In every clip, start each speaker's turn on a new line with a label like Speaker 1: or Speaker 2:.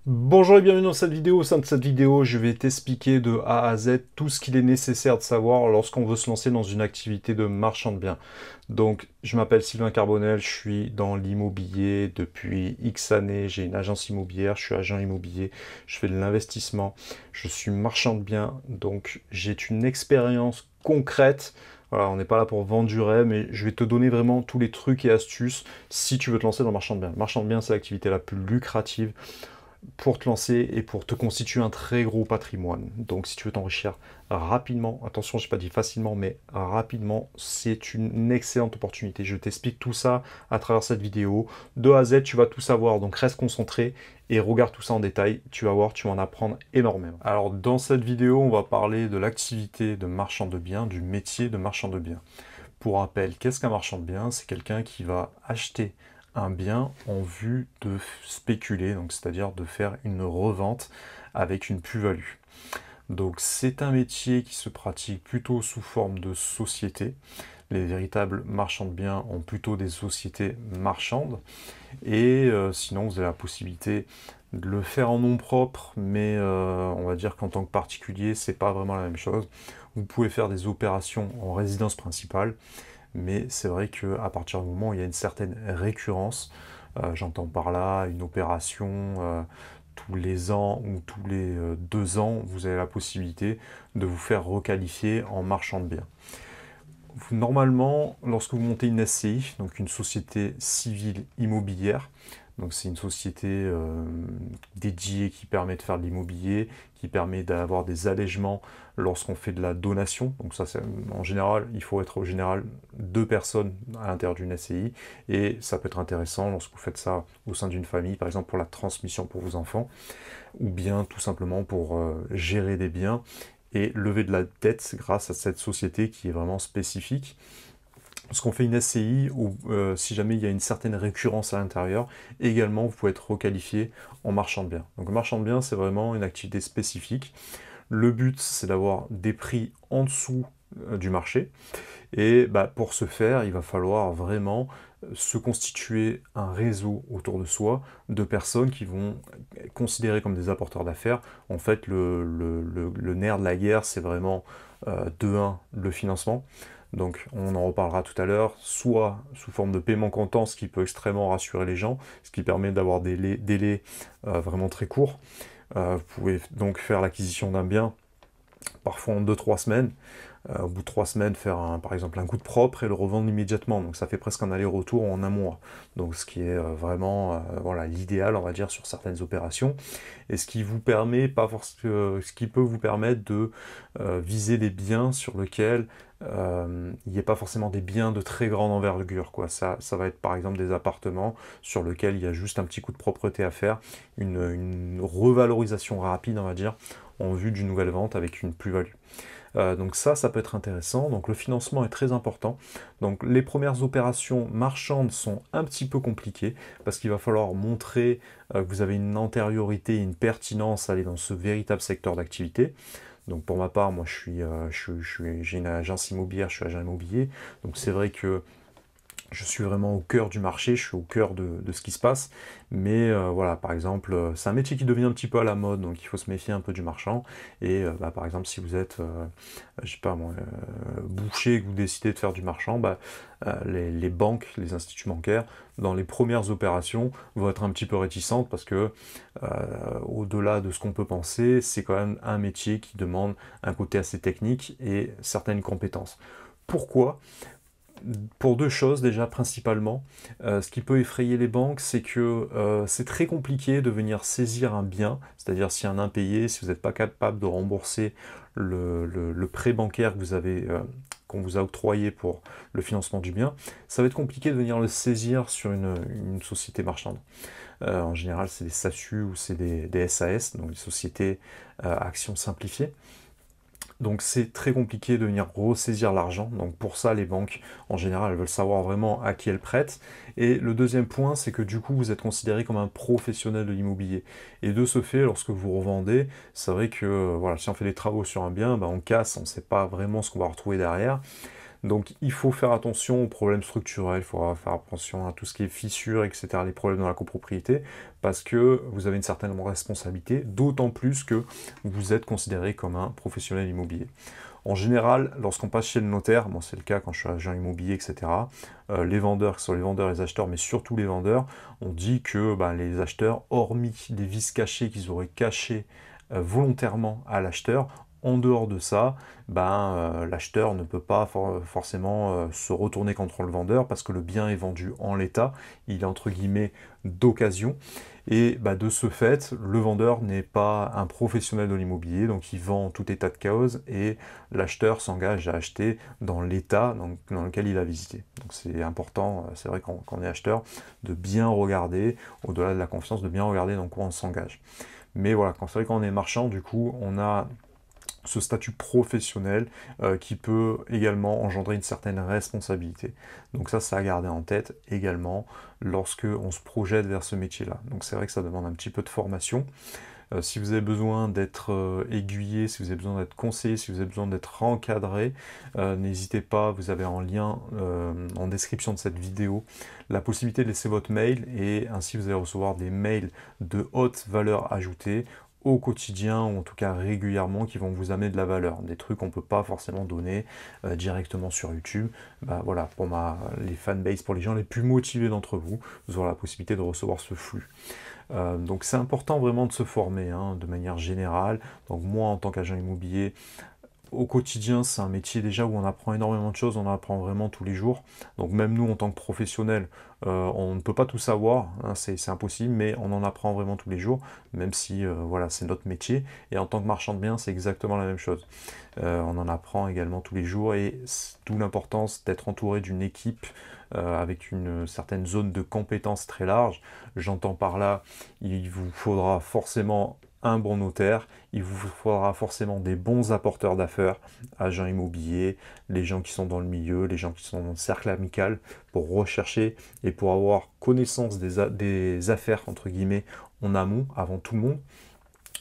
Speaker 1: Bonjour et bienvenue dans cette vidéo. Au sein de cette vidéo, je vais t'expliquer de A à Z tout ce qu'il est nécessaire de savoir lorsqu'on veut se lancer dans une activité de marchand de biens. Donc, je m'appelle Sylvain Carbonel, je suis dans l'immobilier depuis X années, j'ai une agence immobilière, je suis agent immobilier, je fais de l'investissement, je suis marchand de biens, donc j'ai une expérience concrète. Voilà, on n'est pas là pour vendre du rêve, mais je vais te donner vraiment tous les trucs et astuces si tu veux te lancer dans le marchand de biens. Le marchand de biens, c'est l'activité la plus lucrative pour te lancer et pour te constituer un très gros patrimoine. Donc si tu veux t'enrichir rapidement, attention, je n'ai pas dit facilement, mais rapidement, c'est une excellente opportunité. Je t'explique tout ça à travers cette vidéo. De A à Z, tu vas tout savoir, donc reste concentré et regarde tout ça en détail. Tu vas voir, tu vas en apprendre énormément. Alors dans cette vidéo, on va parler de l'activité de marchand de biens, du métier de marchand de biens. Pour rappel, qu'est-ce qu'un marchand de biens? C'est quelqu'un qui va acheter un bien en vue de spéculer, donc c'est-à-dire de faire une revente avec une plus-value. Donc c'est un métier qui se pratique plutôt sous forme de société. Les véritables marchands de biens ont plutôt des sociétés marchandes. Et sinon, vous avez la possibilité de le faire en nom propre, mais on va dire qu'en tant que particulier, c'est pas vraiment la même chose. Vous pouvez faire des opérations en résidence principale, mais c'est vrai qu'à partir du moment où il y a une certaine récurrence, j'entends par là une opération tous les ans ou tous les 2 ans, vous avez la possibilité de vous faire requalifier en marchand de biens. Normalement, lorsque vous montez une SCI, donc une société civile immobilière, donc c'est une société dédiée qui permet de faire de l'immobilier, qui permet d'avoir des allègements lorsqu'on fait de la donation. Donc ça, en général, il faut être au général 2 personnes à l'intérieur d'une SCI, et ça peut être intéressant lorsque vous faites ça au sein d'une famille, par exemple pour la transmission pour vos enfants, ou bien tout simplement pour gérer des biens et lever de la dette grâce à cette société qui est vraiment spécifique. Parce qu'on fait une SCI où si jamais il y a une certaine récurrence à l'intérieur, également vous pouvez être requalifié en marchand de biens. Donc le marchand de biens, c'est vraiment une activité spécifique. Le but, c'est d'avoir des prix en dessous du marché. Et pour ce faire, il va falloir vraiment se constituer un réseau autour de soi de personnes qui vont considérer comme des apporteurs d'affaires. En fait, le nerf de la guerre, c'est vraiment de un, le financement. Donc on en reparlera tout à l'heure, soit sous forme de paiement comptant, ce qui peut extrêmement rassurer les gens, ce qui permet d'avoir des délais vraiment très courts. Vous pouvez donc faire l'acquisition d'un bien, parfois en 2-3 semaines. Au bout de 3 semaines, faire par exemple un coup de propre et le revendre immédiatement. Donc ça fait presque un aller-retour en un mois. Donc ce qui est vraiment voilà, l'idéal, on va dire, sur certaines opérations. Et ce qui vous permet, pas forcément, ce qui peut vous permettre de viser des biens sur lesquels il n'y a pas forcément des biens de très grande envergure, quoi. Ça va être par exemple des appartements sur lesquels il y a juste un petit coup de propreté à faire, une revalorisation rapide, on va dire, en vue d'une nouvelle vente avec une plus-value. Donc ça peut être intéressant. Donc le financement est très important. Donc les premières opérations marchandes sont un petit peu compliquées parce qu'il va falloir montrer que vous avez une antériorité, une pertinence à aller dans ce véritable secteur d'activité. Donc pour ma part, moi j'ai une agence immobilière, je suis agent immobilier. Donc c'est vrai que je suis vraiment au cœur du marché, je suis au cœur de ce qui se passe. Mais voilà, par exemple, c'est un métier qui devient un petit peu à la mode, donc il faut se méfier un peu du marchand. Et par exemple, si vous êtes, je sais pas moi, boucher et que vous décidez de faire du marchand, les banques, les instituts bancaires, dans les premières opérations, vont être un petit peu réticentes parce que, au-delà de ce qu'on peut penser, c'est quand même un métier qui demande un côté assez technique et certaines compétences. Pourquoi? Pour 2 choses déjà principalement. Ce qui peut effrayer les banques, c'est que c'est très compliqué de venir saisir un bien, c'est-à-dire s'il y a un impayé, si vous n'êtes pas capable de rembourser le prêt bancaire que vous avez, qu'on vous a octroyé pour le financement du bien, ça va être compliqué de venir le saisir sur une société marchande. En général, c'est des SASU ou c'est des SAS, donc des sociétés actions simplifiées. Donc c'est très compliqué de venir ressaisir l'argent. Donc pour ça, les banques, en général, elles veulent savoir vraiment à qui elles prêtent. Et le deuxième point, c'est que du coup, vous êtes considéré comme un professionnel de l'immobilier. Et de ce fait, lorsque vous revendez, c'est vrai que voilà, si on fait des travaux sur un bien, on casse, on ne sait pas vraiment ce qu'on va retrouver derrière. Donc il faut faire attention aux problèmes structurels, il faut faire attention à tout ce qui est fissures, etc., les problèmes dans la copropriété, parce que vous avez une certaine responsabilité, d'autant plus que vous êtes considéré comme un professionnel immobilier. En général, lorsqu'on passe chez le notaire, bon, c'est le cas quand je suis agent immobilier, etc., les vendeurs, que ce soit les vendeurs et les acheteurs, mais surtout les vendeurs, on dit que les acheteurs, hormis des vices cachés qu'ils auraient cachés volontairement à l'acheteur, en dehors de ça, l'acheteur ne peut pas forcément se retourner contre le vendeur parce que le bien est vendu en l'état, il est entre guillemets d'occasion. Et de ce fait, le vendeur n'est pas un professionnel de l'immobilier, donc il vend en tout état de cause et l'acheteur s'engage à acheter dans l'état dans lequel il a visité. Donc c'est important, c'est vrai quand on est acheteur, de bien regarder, au-delà de la confiance, de bien regarder dans quoi on s'engage. Mais voilà, c'est vrai quand on est marchand, du coup, on a ce statut professionnel qui peut également engendrer une certaine responsabilité. Donc ça, c'est à garder en tête également lorsque on se projette vers ce métier-là. Donc c'est vrai que ça demande un petit peu de formation. Si vous avez besoin d'être aiguillé, si vous avez besoin d'être conseillé, si vous avez besoin d'être encadré, n'hésitez pas, vous avez en lien en description de cette vidéo la possibilité de laisser votre mail et ainsi vous allez recevoir des mails de haute valeur ajoutée au quotidien ou en tout cas régulièrement qui vont vous amener de la valeur, des trucs qu'on ne peut pas forcément donner directement sur YouTube. Voilà, pour les fanbases, pour les gens les plus motivés d'entre vous, vous aurez la possibilité de recevoir ce flux. Donc c'est important vraiment de se former de manière générale. Donc moi en tant qu'agent immobilier, au quotidien c'est un métier déjà où on apprend énormément de choses, on apprend vraiment tous les jours. Donc même nous en tant que professionnels, on ne peut pas tout savoir, c'est impossible, mais on en apprend vraiment tous les jours, même si voilà, c'est notre métier. Et en tant que marchand de biens, c'est exactement la même chose. On en apprend également tous les jours et d'où l'importance d'être entouré d'une équipe avec une certaine zone de compétences très large. J'entends par là, il vous faudra forcément un bon notaire, il vous faudra forcément des bons apporteurs d'affaires, agents immobiliers, les gens qui sont dans le milieu, les gens qui sont dans le cercle amical, pour rechercher et pour avoir connaissance des affaires, entre guillemets, en amont, avant tout le monde.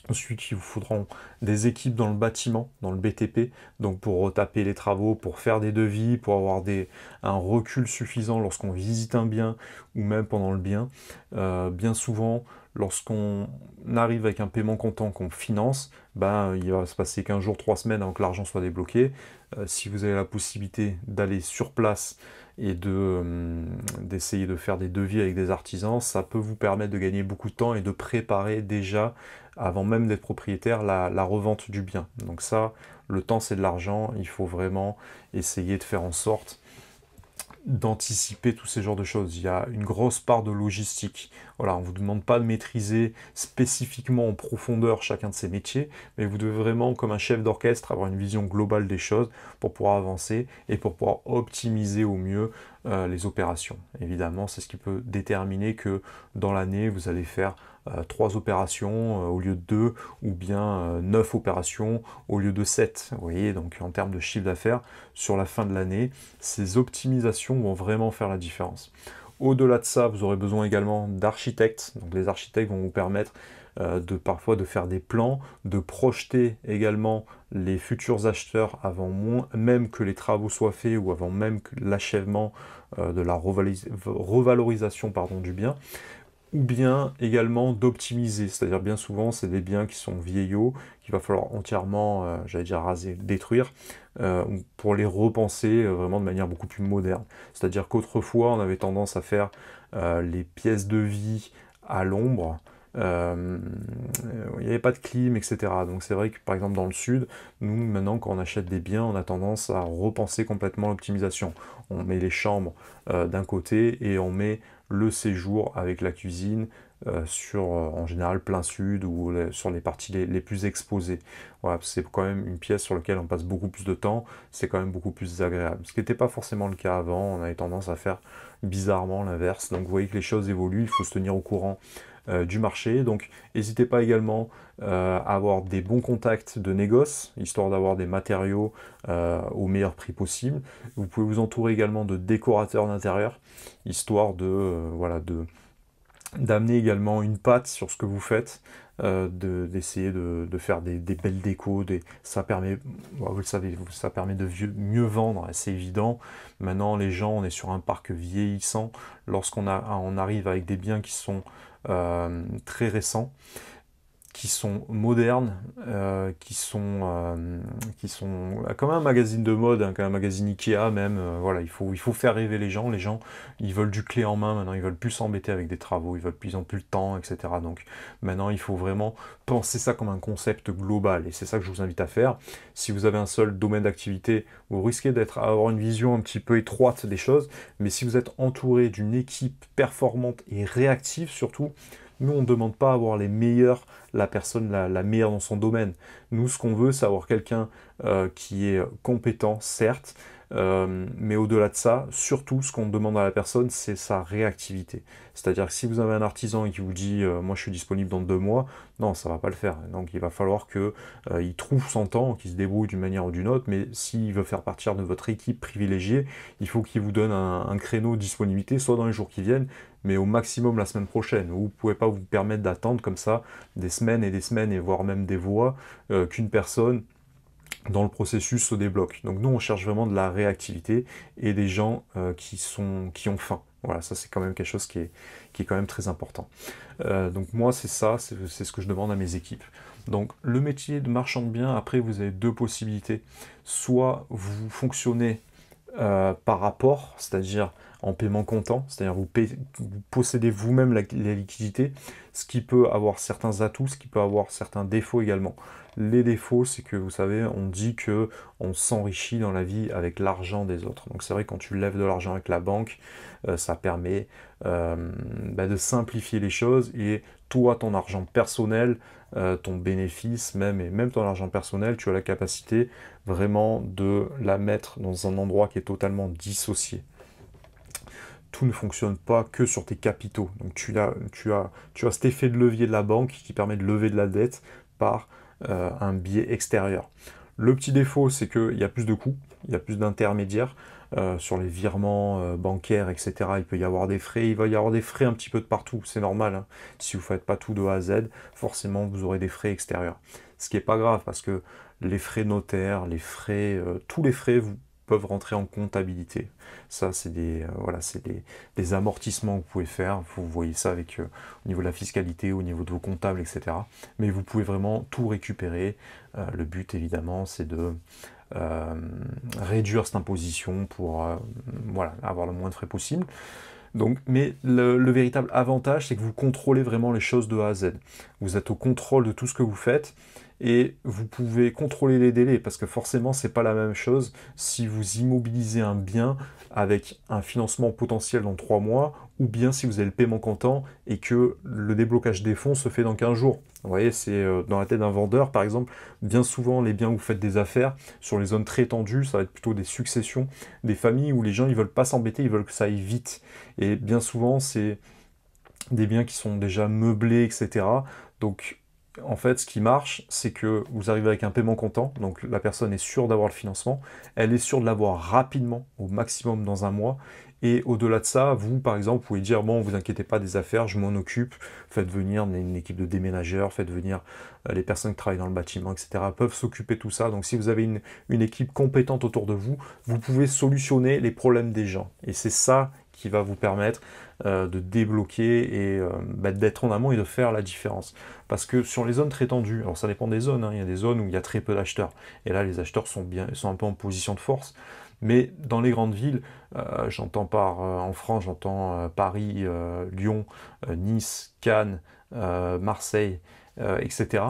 Speaker 1: Ensuite, il vous faudra des équipes dans le bâtiment, dans le BTP, donc pour retaper les travaux, pour faire des devis, pour avoir un recul suffisant lorsqu'on visite un bien ou même pendant le bien. Bien souvent, lorsqu'on arrive avec un paiement comptant qu'on finance, il va se passer 15 jours, 3 semaines avant que l'argent soit débloqué. Si vous avez la possibilité d'aller sur place et d'essayer de faire des devis avec des artisans, ça peut vous permettre de gagner beaucoup de temps et de préparer déjà, avant même d'être propriétaire, la revente du bien. Donc ça, le temps c'est de l'argent, il faut vraiment essayer de faire en sorte d'anticiper tous ces genres de choses. Il y a une grosse part de logistique. Voilà, on ne vous demande pas de maîtriser spécifiquement en profondeur chacun de ces métiers, mais vous devez vraiment, comme un chef d'orchestre, avoir une vision globale des choses pour pouvoir avancer et pour pouvoir optimiser au mieux les opérations. Évidemment, c'est ce qui peut déterminer que dans l'année, vous allez faire 3 opérations au lieu de 2, ou bien 9 opérations au lieu de 7. Vous voyez, donc en termes de chiffre d'affaires, sur la fin de l'année, ces optimisations vont vraiment faire la différence. Au-delà de ça, vous aurez besoin également d'architectes. Donc les architectes vont vous permettre parfois de faire des plans, de projeter également les futurs acheteurs avant même que les travaux soient faits ou avant même que l'achèvement de la revalorisation du bien, ou bien également d'optimiser, c'est-à-dire bien souvent c'est des biens qui sont vieillots, qu'il va falloir entièrement, j'allais dire raser, détruire, pour les repenser vraiment de manière beaucoup plus moderne. C'est-à-dire qu'autrefois on avait tendance à faire les pièces de vie à l'ombre, il n'y avait pas de clim, etc. Donc c'est vrai que par exemple dans le sud, nous maintenant quand on achète des biens, on a tendance à repenser complètement l'optimisation. On met les chambres d'un côté et on met le séjour avec la cuisine sur en général plein sud ou sur les parties les plus exposées. Voilà, c'est quand même une pièce sur laquelle on passe beaucoup plus de temps, c'est quand même beaucoup plus agréable. Ce qui n'était pas forcément le cas avant, on avait tendance à faire bizarrement l'inverse. Donc vous voyez que les choses évoluent, il faut se tenir au courant du marché. Donc n'hésitez pas également à avoir des bons contacts de négoce, histoire d'avoir des matériaux au meilleur prix possible. Vous pouvez vous entourer également de décorateurs d'intérieur, histoire d'amener également une patte sur ce que vous faites. d'essayer de faire des belles décos. Ça permet, vous le savez, ça permet de mieux vendre, c'est évident. Maintenant, les gens, on est sur un parc vieillissant. On arrive avec des biens qui sont très récents, qui sont modernes, qui sont comme un magazine de mode, hein, comme un magazine Ikea même. Voilà, il faut faire rêver les gens. Les gens, ils veulent du clé en main maintenant, ils veulent plus s'embêter avec des travaux, ils ont plus le temps, etc. Donc maintenant, il faut vraiment penser ça comme un concept global, et c'est ça que je vous invite à faire. Si vous avez un seul domaine d'activité, vous risquez avoir une vision un petit peu étroite des choses, mais si vous êtes entouré d'une équipe performante et réactive surtout, nous, on ne demande pas à avoir les meilleurs, la personne la meilleure dans son domaine. Nous, ce qu'on veut, c'est avoir quelqu'un qui est compétent, certes, mais au-delà de ça, surtout, ce qu'on demande à la personne, c'est sa réactivité. C'est-à-dire que si vous avez un artisan qui vous dit moi, je suis disponible dans 2 mois », non, ça ne va pas le faire. Donc, il va falloir qu'il trouve son temps, qu'il se débrouille d'une manière ou d'une autre, mais s'il veut faire partie de votre équipe privilégiée, il faut qu'il vous donne un créneau de disponibilité, soit dans les jours qui viennent, mais au maximum la semaine prochaine. Vous ne pouvez pas vous permettre d'attendre comme ça des semaines, et voire même des mois, qu'une personne dans le processus se débloque. Donc nous, on cherche vraiment de la réactivité et des gens qui ont faim. Voilà, ça c'est quand même quelque chose qui est quand même très important. Donc moi, c'est ça, c'est ce que je demande à mes équipes. Donc le métier de marchand de biens, après, vous avez deux possibilités. Soit vous fonctionnez par rapport, c'est-à-dire en paiement comptant, c'est-à-dire vous possédez vous-même la liquidité, ce qui peut avoir certains atouts, ce qui peut avoir certains défauts également. Les défauts, c'est que vous savez, on dit que on s'enrichit dans la vie avec l'argent des autres. Donc c'est vrai, quand tu lèves de l'argent avec la banque, ça permet de simplifier les choses, et toi, ton argent personnel, ton bénéfice même, et même ton argent personnel, tu as la capacité vraiment de la mettre dans un endroit qui est totalement dissocié. Tout ne fonctionne pas que sur tes capitaux. Donc tu as cet effet de levier de la banque qui permet de lever de la dette par un biais extérieur. Le petit défaut, c'est qu'il y a plus de coûts, il y a plus d'intermédiaires sur les virements bancaires, etc. Il peut y avoir des frais, il va y avoir des frais un petit peu de partout, c'est normal, hein. Si vous ne faites pas tout de A à Z, forcément vous aurez des frais extérieurs. Ce qui n'est pas grave, parce que les frais notaires, tous les frais peuvent rentrer en comptabilité. Ça, c'est des amortissements que vous pouvez faire. Vous voyez ça au niveau de la fiscalité, au niveau de vos comptables, etc. Mais vous pouvez vraiment tout récupérer. Le but, évidemment, c'est de réduire cette imposition pour avoir le moins de frais possible. Donc, mais le véritable avantage, c'est que vous contrôlez vraiment les choses de A à Z. Vous êtes au contrôle de tout ce que vous faites, et vous pouvez contrôler les délais, parce que forcément, c'est pas la même chose si vous immobilisez un bien avec un financement potentiel dans 3 mois, ou bien si vous avez le paiement comptant et que le déblocage des fonds se fait dans 15 jours. Vous voyez, c'est dans la tête d'un vendeur, par exemple, bien souvent, les biens où vous faites des affaires, sur les zones très tendues, ça va être plutôt des successions, des familles où les gens, ils veulent pas s'embêter, ils veulent que ça aille vite. Et bien souvent, c'est des biens qui sont déjà meublés, etc. Donc, en fait, ce qui marche, c'est que vous arrivez avec un paiement comptant, donc la personne est sûre d'avoir le financement, elle est sûre de l'avoir rapidement, au maximum dans un mois, et au-delà de ça, vous, par exemple, vous pouvez dire, bon, vous inquiétez pas des affaires, je m'en occupe, faites venir une équipe de déménageurs, faites venir les personnes qui travaillent dans le bâtiment, etc., peuvent s'occuper de tout ça. Donc si vous avez une équipe compétente autour de vous, vous pouvez solutionner les problèmes des gens. Et c'est ça qui va vous permettre de débloquer et d'être en amont et de faire la différence. Parce que sur les zones très tendues, alors ça dépend des zones, hein, il y a des zones où il y a très peu d'acheteurs, et là les acheteurs sont un peu en position de force. Mais dans les grandes villes, en France, j'entends Paris, Lyon, Nice, Cannes, Marseille, etc.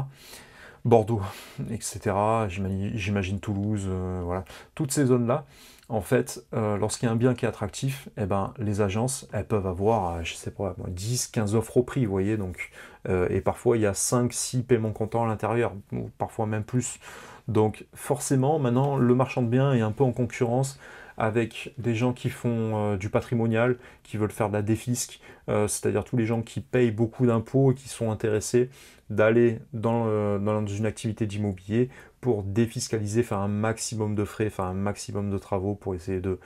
Speaker 1: Bordeaux, etc. J'imagine Toulouse, voilà. Toutes ces zones-là, en fait, lorsqu'il y a un bien qui est attractif, eh ben, les agences, elles peuvent avoir, je sais pas, 10, 15 offres au prix, vous voyez, donc, et parfois il y a 5, 6 paiements comptants à l'intérieur, ou parfois même plus. Donc forcément, maintenant, le marchand de biens est un peu en concurrence avec des gens qui font du patrimonial, qui veulent faire de la défisque, c'est-à-dire tous les gens qui payent beaucoup d'impôts et qui sont intéressés d'aller dans une activité d'immobilier pour défiscaliser, faire un maximum de frais, faire un maximum de travaux pour essayer de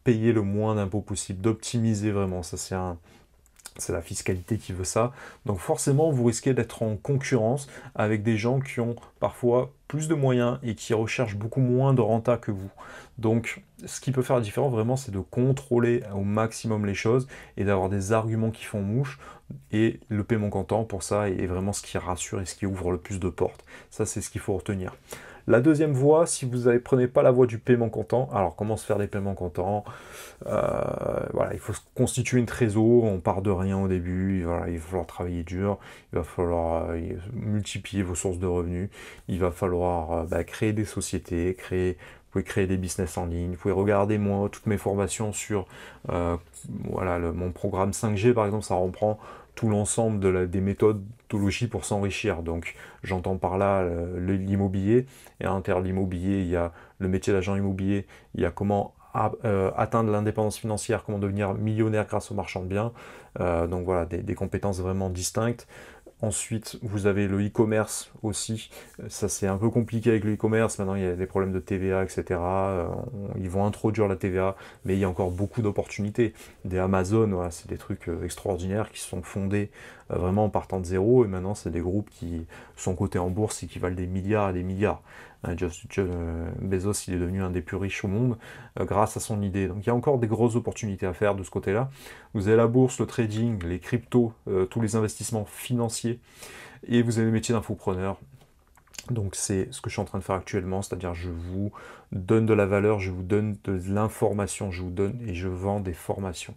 Speaker 1: payer le moins d'impôts possible, d'optimiser vraiment. Ça, C'est la fiscalité qui veut ça. Donc forcément, vous risquez d'être en concurrence avec des gens qui ont parfois plus de moyens et qui recherchent beaucoup moins de renta que vous. Donc ce qui peut faire la différence vraiment, c'est de contrôler au maximum les choses et d'avoir des arguments qui font mouche. Et le paiement comptant, pour ça, est vraiment ce qui rassure et ce qui ouvre le plus de portes. Ça, c'est ce qu'il faut retenir. La deuxième voie, si vous ne prenez pas la voie du paiement comptant, alors comment se faire des paiements comptants? Voilà, il faut constituer une trésor, on part de rien au début, voilà, il va falloir travailler dur, il va falloir multiplier vos sources de revenus, il va falloir créer des sociétés, vous pouvez créer des business en ligne, vous pouvez regarder moi toutes mes formations sur voilà, mon programme 5G par exemple, ça reprend tout l'ensemble des méthodologies pour s'enrichir. Donc j'entends par là l'immobilier, et à l'intérieur de l'immobilier, il y a le métier d'agent immobilier, il y a comment atteindre l'indépendance financière, comment devenir millionnaire grâce au marchand de biens. Donc voilà, des compétences vraiment distinctes. Ensuite, vous avez le e-commerce aussi. Ça, c'est un peu compliqué avec le e-commerce. Maintenant, il y a des problèmes de TVA, etc. Ils vont introduire la TVA, mais il y a encore beaucoup d'opportunités. Des Amazon, voilà, c'est des trucs extraordinaires qui sont fondés vraiment en partant de zéro. Et maintenant, c'est des groupes qui sont cotés en bourse et qui valent des milliards et des milliards. Bezos, il est devenu un des plus riches au monde grâce à son idée. Donc il y a encore des grosses opportunités à faire de ce côté-là. Vous avez la bourse, le trading, les cryptos, tous les investissements financiers, et vous avez le métier d'infopreneur. Donc c'est ce que je suis en train de faire actuellement, c'est-à-dire je vous donne de la valeur, je vous donne de l'information, je vous donne et je vends des formations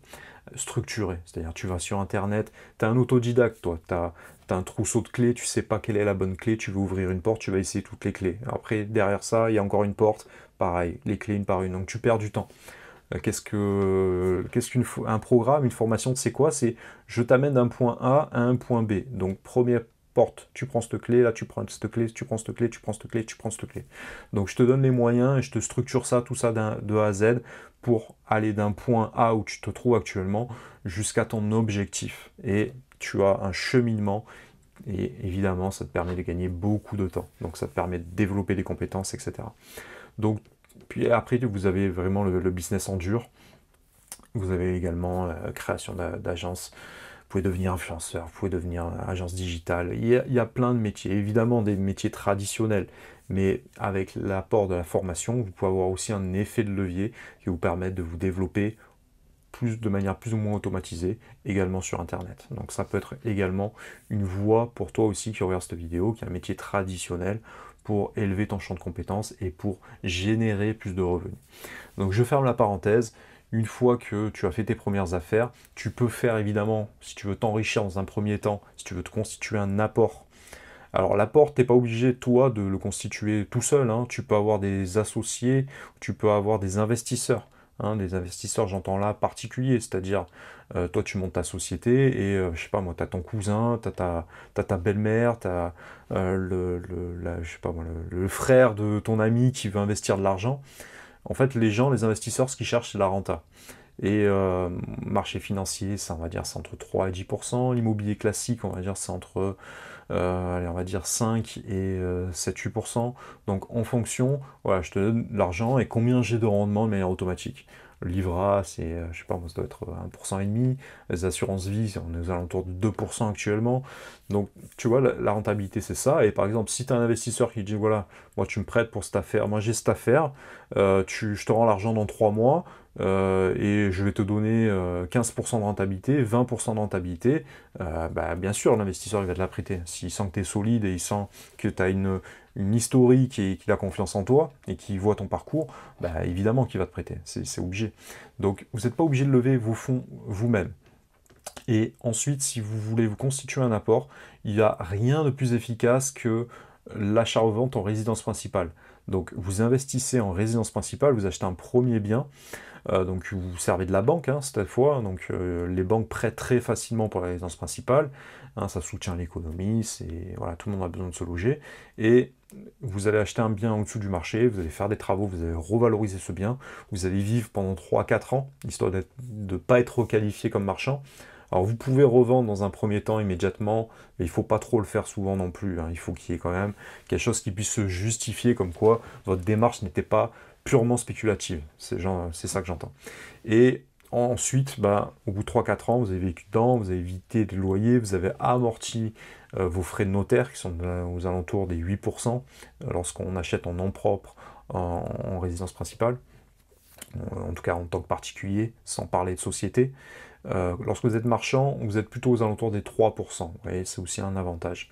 Speaker 1: structurées. C'est-à-dire tu vas sur internet, tu es un autodidacte, toi, tu as un trousseau de clés, tu sais pas quelle est la bonne clé, tu veux ouvrir une porte, tu vas essayer toutes les clés. Après, derrière ça, il y a encore une porte, pareil, les clés une par une, donc tu perds du temps. Qu'est-ce qu'un programme, une formation, c'est quoi? C'est je t'amène d'un point A à un point B. Donc première porte, tu prends cette clé, là tu prends cette clé, tu prends cette clé, tu prends cette clé, tu prends cette clé. Donc je te donne les moyens et je te structure ça, tout ça de A à Z pour aller d'un point A où tu te trouves actuellement jusqu'à ton objectif. Et tu as un cheminement et évidemment ça te permet de gagner beaucoup de temps. Donc ça te permet de développer des compétences, etc. Donc puis après, vous avez vraiment le business en dur. Vous avez également création d'agences. Vous pouvez devenir influenceur, vous pouvez devenir agence digitale. Il y a plein de métiers, évidemment des métiers traditionnels, mais avec l'apport de la formation, vous pouvez avoir aussi un effet de levier qui vous permet de vous développer de manière plus ou moins automatisée, également sur Internet. Donc ça peut être également une voie pour toi aussi qui regarde cette vidéo, qui est un métier traditionnel, pour élever ton champ de compétences et pour générer plus de revenus. Donc je ferme la parenthèse. Une fois que tu as fait tes premières affaires, tu peux faire évidemment, si tu veux t'enrichir dans un premier temps, si tu veux te constituer un apport. Alors l'apport, tu n'es pas obligé toi de le constituer tout seul, hein. Tu peux avoir des associés, tu peux avoir des investisseurs. Hein, des investisseurs, j'entends là, particuliers, c'est-à-dire, toi tu montes ta société et, je sais pas moi, tu as ton cousin, tu as ta belle-mère, tu as je sais pas moi, le frère de ton ami qui veut investir de l'argent. En fait, les gens, les investisseurs, ce qu'ils cherchent, c'est la renta. Et marché financier, ça, on va dire, c'est entre 3 et 10%. L'immobilier classique, on va dire, c'est entre allez, on va dire 5 et 7-8%. Donc en fonction, voilà, je te donne l'argent et combien j'ai de rendement de manière automatique. Le livret A, c'est, je sais pas, moi, ça doit être 1,5%. Les assurances vie, on est aux alentours de 2% actuellement. Donc, tu vois, la rentabilité, c'est ça. Et par exemple, si tu as un investisseur qui dit, voilà, moi, tu me prêtes pour cette affaire, moi, j'ai cette affaire, je te rends l'argent dans 3 mois, et je vais te donner 15% de rentabilité, 20% de rentabilité, bien sûr, l'investisseur, il va te la prêter. S'il sent que tu es solide et il sent que tu as une historique et qu'il a confiance en toi et qu'il voit ton parcours, évidemment qu'il va te prêter, c'est obligé. Donc vous n'êtes pas obligé de lever vos fonds vous-même. Et ensuite, si vous voulez vous constituer un apport, il n'y a rien de plus efficace que l'achat-revente en résidence principale. Donc vous investissez en résidence principale, vous achetez un premier bien, donc vous servez de la banque cette fois, donc les banques prêtent très facilement pour la résidence principale, ça soutient l'économie, voilà, tout le monde a besoin de se loger, et vous allez acheter un bien en dessous du marché, vous allez faire des travaux, vous allez revaloriser ce bien, vous allez vivre pendant 3-4 ans, histoire de ne pas être requalifié comme marchand. Alors vous pouvez revendre dans un premier temps immédiatement, mais il ne faut pas trop le faire souvent non plus, il faut qu'il y ait quand même quelque chose qui puisse se justifier comme quoi votre démarche n'était pas purement spéculative, c'est ça que j'entends. Et Ensuite, bah, au bout de 3-4 ans, vous avez vécu dedans, vous avez évité des loyers, vous avez amorti vos frais de notaire qui sont aux alentours des 8% lorsqu'on achète en nom propre en résidence principale, en tout cas en tant que particulier, sans parler de société. Lorsque vous êtes marchand, vous êtes plutôt aux alentours des 3%. Vous voyez, c'est aussi un avantage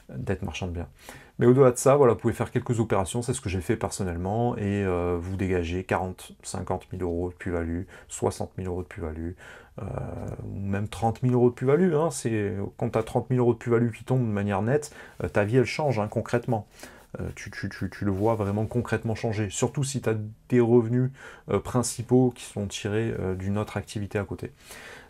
Speaker 1: d'être marchand de biens. Mais au-delà de ça, voilà, vous pouvez faire quelques opérations, c'est ce que j'ai fait personnellement, et vous dégagez 40, 50 000 euros de plus-value, 60 000 euros de plus-value, ou même 30 000 euros de plus-value. Hein, quand tu as 30 000 euros de plus-value qui tombent de manière nette, ta vie elle change hein, concrètement. Tu le vois vraiment concrètement changer, surtout si tu as des revenus principaux qui sont tirés d'une autre activité à côté.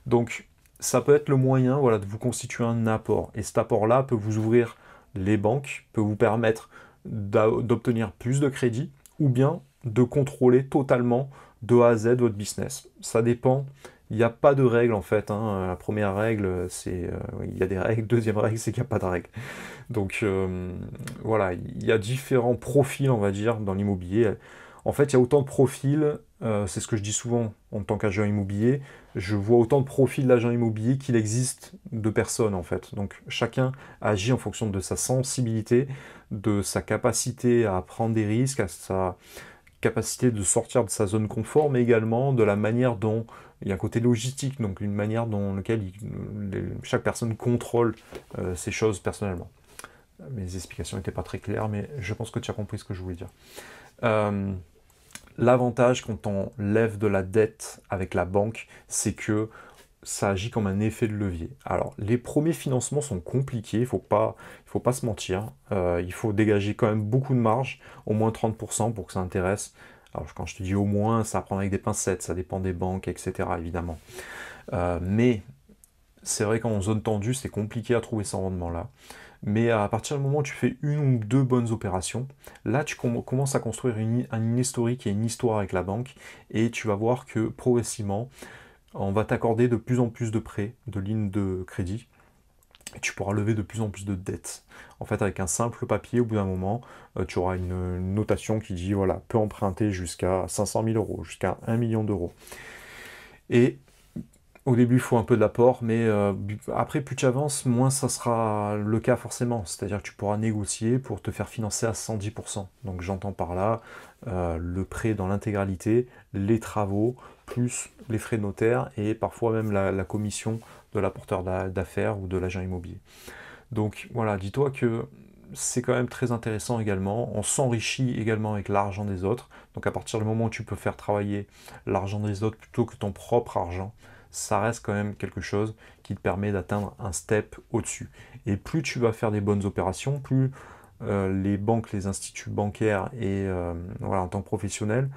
Speaker 1: Donc ça peut être le moyen voilà, de vous constituer un apport. Et cet apport-là peut vous ouvrir les banques, peut vous permettre d'obtenir plus de crédit ou bien de contrôler totalement de A à Z votre business. Ça dépend. Il n'y a pas de règle en fait. Hein. La première règle, c'est il y a des règles. Deuxième règle, c'est qu'il n'y a pas de règle. Donc voilà, il y a différents profils, on va dire, dans l'immobilier. En fait, il y a autant de profils, c'est ce que je dis souvent en tant qu'agent immobilier, je vois autant de profils d'agents immobiliers qu'il existe de personnes en fait. Donc chacun agit en fonction de sa sensibilité, de sa capacité à prendre des risques, à sa capacité de sortir de sa zone confort, mais également de la manière dont il y a un côté logistique, donc une manière dans laquelle chaque personne contrôle ces choses personnellement. Mes explications n'étaient pas très claires, mais je pense que tu as compris ce que je voulais dire. L'avantage quand on lève de la dette avec la banque, c'est que ça agit comme un effet de levier. Alors, les premiers financements sont compliqués, il faut pas se mentir. Il faut dégager quand même beaucoup de marge, au moins 30% pour que ça intéresse. Alors, quand je te dis au moins, ça va prendre avec des pincettes, ça dépend des banques, etc. évidemment. Mais c'est vrai qu'en zone tendue, c'est compliqué à trouver ce rendement-là. Mais à partir du moment où tu fais une ou deux bonnes opérations, là tu commences à construire une historique et une histoire avec la banque, et tu vas voir que progressivement, on va t'accorder de plus en plus de prêts, de lignes de crédit, et tu pourras lever de plus en plus de dettes. En fait, avec un simple papier, au bout d'un moment, tu auras une notation qui dit, voilà, peut emprunter jusqu'à 500 000 euros, jusqu'à 1 million d'euros. Et au début, il faut un peu de l'apport, mais après, plus tu avances, moins ça sera le cas forcément. C'est-à-dire que tu pourras négocier pour te faire financer à 110%. Donc j'entends par là le prêt dans l'intégralité, les travaux, plus les frais de notaire et parfois même la commission de l'apporteur d'affaires ou de l'agent immobilier. Donc voilà, dis-toi que c'est quand même très intéressant également. On s'enrichit également avec l'argent des autres. Donc à partir du moment où tu peux faire travailler l'argent des autres plutôt que ton propre argent, ça reste quand même quelque chose qui te permet d'atteindre un step au-dessus. Et plus tu vas faire des bonnes opérations, plus les banques, les instituts bancaires et voilà, en tant que professionnel,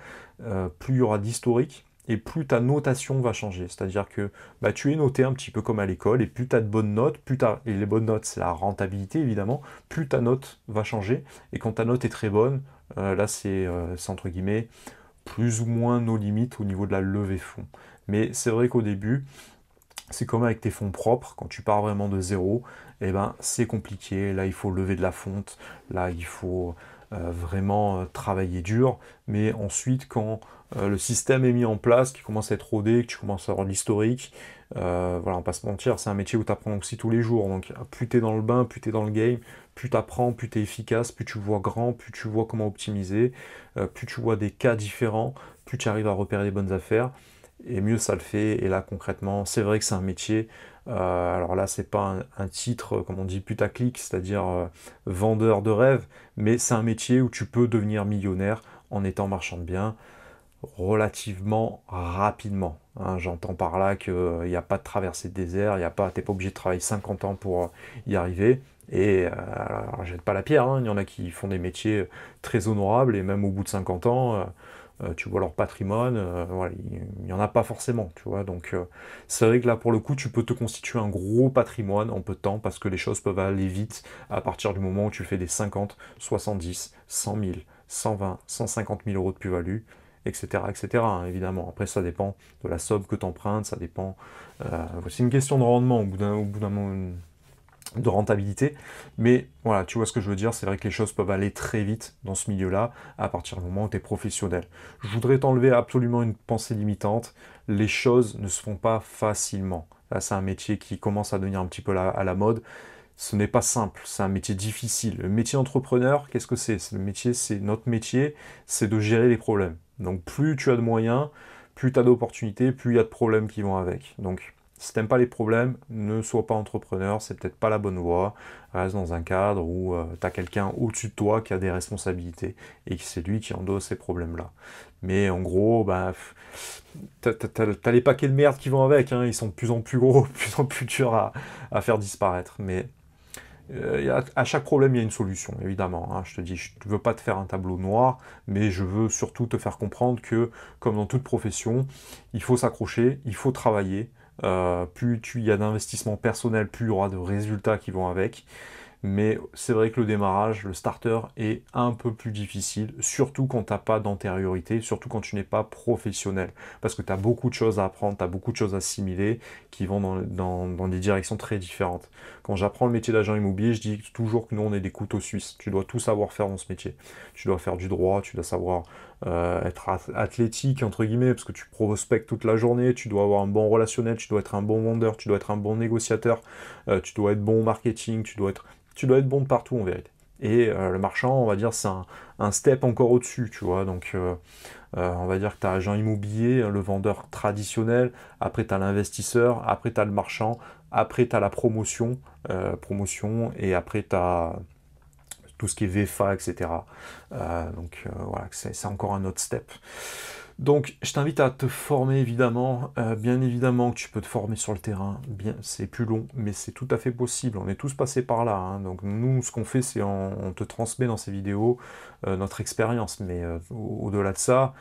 Speaker 1: plus il y aura d'historique et plus ta notation va changer. C'est-à-dire que bah, tu es noté un petit peu comme à l'école, et plus tu as de bonnes notes, et les bonnes notes c'est la rentabilité évidemment, plus ta note va changer. Et quand ta note est très bonne, là c'est entre guillemets plus ou moins nos limites au niveau de la levée fonds. Mais c'est vrai qu'au début, c'est comme avec tes fonds propres, quand tu pars vraiment de zéro, eh ben, c'est compliqué. Là, il faut lever de la fonte, là, il faut vraiment travailler dur. Mais ensuite, quand le système est mis en place, qu'il commence à être rodé, que tu commences à avoir de l'historique, voilà, on va pas se mentir, c'est un métier où tu apprends aussi tous les jours. Donc, plus tu es dans le bain, plus tu es dans le game, plus tu apprends, plus tu es efficace, plus tu vois grand, plus tu vois comment optimiser, plus tu vois des cas différents, plus tu arrives à repérer les bonnes affaires et mieux ça le fait. Et là, concrètement, c'est vrai que c'est un métier. Alors là, c'est pas un titre, comme on dit, putaclic, c'est-à-dire vendeur de rêve, mais c'est un métier où tu peux devenir millionnaire en étant marchand de biens relativement rapidement. Hein. J'entends par là qu'il n'y a pas de traversée de désert, t'es pas obligé de travailler 50 ans pour y arriver. Et alors, jette pas la pierre, hein. Il y en a qui font des métiers très honorables et même au bout de 50 ans, tu vois leur patrimoine, voilà, il n'y en a pas forcément, tu vois. Donc c'est vrai que là pour le coup tu peux te constituer un gros patrimoine en peu de temps parce que les choses peuvent aller vite à partir du moment où tu fais des 50, 70, 100 000, 120, 150 000 euros de plus-value, etc. etc. hein, évidemment. Après ça dépend de la somme que tu empruntes, ça dépend. C'est une question de rendement au bout d'un moment. de rentabilité, mais voilà, tu vois ce que je veux dire, c'est vrai que les choses peuvent aller très vite dans ce milieu-là, à partir du moment où tu es professionnel. Je voudrais t'enlever absolument une pensée limitante, les choses ne se font pas facilement. Là, c'est un métier qui commence à devenir un petit peu à la mode, ce n'est pas simple, c'est un métier difficile. Le métier entrepreneur, qu'est-ce que c'est? Le métier, c'est notre métier, c'est de gérer les problèmes. Donc plus tu as de moyens, plus tu as d'opportunités, plus il y a de problèmes qui vont avec. Donc si tu n'aimes pas les problèmes, ne sois pas entrepreneur, c'est peut-être pas la bonne voie. Reste dans un cadre où tu as quelqu'un au-dessus de toi qui a des responsabilités et que c'est lui qui endosse ces problèmes-là. Mais en gros, bah, t'as les paquets de merde qui vont avec, hein, ils sont de plus en plus gros, de plus en plus durs à faire disparaître. Mais à chaque problème, il y a une solution, évidemment. Hein. Je te dis, je ne veux pas te faire un tableau noir, mais je veux surtout te faire comprendre que, comme dans toute profession, il faut s'accrocher, il faut travailler. Plus il y a d'investissement personnel, plus il y aura de résultats qui vont avec. Mais c'est vrai que le démarrage, le starter, est un peu plus difficile, surtout quand tu n'as pas d'antériorité, surtout quand tu n'es pas professionnel. Parce que tu as beaucoup de choses à apprendre, tu as beaucoup de choses à assimiler qui vont dans des directions très différentes. Quand j'apprends le métier d'agent immobilier, je dis toujours que nous, on est des couteaux suisses. Tu dois tout savoir faire dans ce métier. Tu dois faire du droit, tu dois savoir être athlétique, entre guillemets, parce que tu prospectes toute la journée, tu dois avoir un bon relationnel, tu dois être un bon vendeur, tu dois être un bon négociateur, tu dois être bon au marketing, tu dois être bon de partout en vérité. Et le marchand, on va dire, c'est un step encore au-dessus, tu vois. Donc, on va dire que tu as agent immobilier, le vendeur traditionnel, après tu as l'investisseur, après tu as le marchand, après tu as la promotion, et après tu as tout ce qui est VFA, etc. Voilà, c'est encore un autre step. Donc, je t'invite à te former, évidemment. Bien évidemment que tu peux te former sur le terrain. Bien, c'est plus long, mais c'est tout à fait possible. On est tous passés par là. Hein. Donc, nous, ce qu'on fait, c'est on te transmet dans ces vidéos notre expérience. Mais au-delà de ça,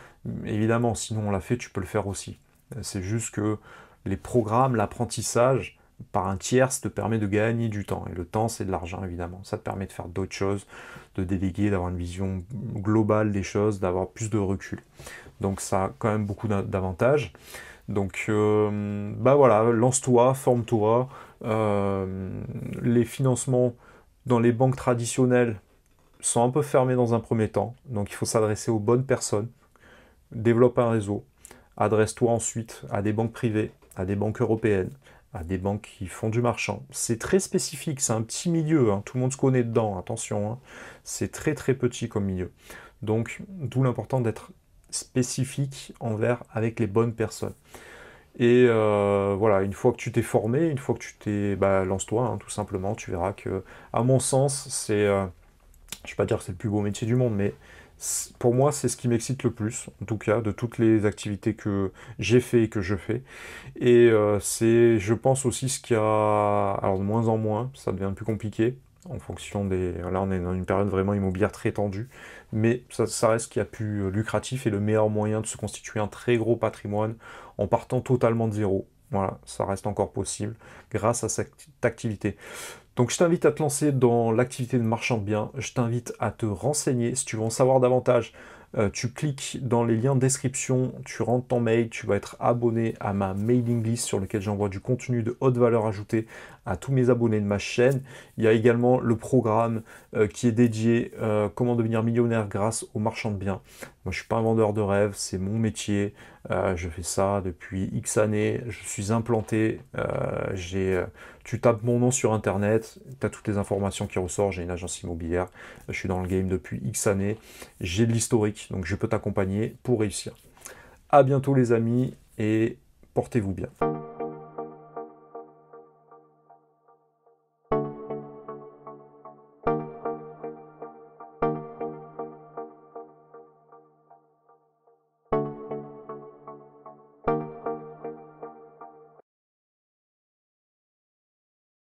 Speaker 1: évidemment, sinon on l'a fait, tu peux le faire aussi. C'est juste que les programmes, l'apprentissage par un tiers, ça te permet de gagner du temps. Et le temps, c'est de l'argent, évidemment. Ça te permet de faire d'autres choses, de déléguer, d'avoir une vision globale des choses, d'avoir plus de recul. Donc ça a quand même beaucoup d'avantages. Donc bah voilà, lance-toi, forme-toi. Les financements dans les banques traditionnelles sont un peu fermés dans un premier temps. Donc il faut s'adresser aux bonnes personnes. Développe un réseau. Adresse-toi ensuite à des banques privées, à des banques européennes, à des banques qui font du marchand. C'est très spécifique, c'est un petit milieu, hein. Tout le monde se connaît dedans, attention. Hein. C'est très très petit comme milieu. Donc d'où l'important d'être spécifique avec les bonnes personnes. Et voilà, une fois que tu t'es formé, une fois que tu t'es... Bah, lance-toi, hein, tout simplement, tu verras que, à mon sens, c'est... je ne vais pas dire que c'est le plus beau métier du monde, mais pour moi, c'est ce qui m'excite le plus, en tout cas, de toutes les activités que j'ai fait et que je fais. Et c'est, je pense aussi, ce qui a... Alors, de moins en moins, ça devient plus compliqué, en fonction des... Là, on est dans une période vraiment immobilière très tendue, mais ça reste ce qui a plus lucratif et le meilleur moyen de se constituer un très gros patrimoine en partant totalement de zéro. Voilà, ça reste encore possible grâce à cette activité. Donc je t'invite à te lancer dans l'activité de marchand de biens, je t'invite à te renseigner si tu veux en savoir davantage. Tu cliques dans les liens de description, tu rentres ton mail, tu vas être abonné à ma mailing list sur lequel j'envoie du contenu de haute valeur ajoutée à tous mes abonnés de ma chaîne. Il y a également le programme qui est dédié comment devenir millionnaire grâce aux marchands de biens. Moi je suis pas un vendeur de rêve, c'est mon métier, je fais ça depuis X années, je suis implanté, tu tapes mon nom sur internet, tu as toutes les informations qui ressortent, j'ai une agence immobilière, je suis dans le game depuis X années, j'ai de l'historique, donc je peux t'accompagner pour réussir. À bientôt les amis et portez-vous bien.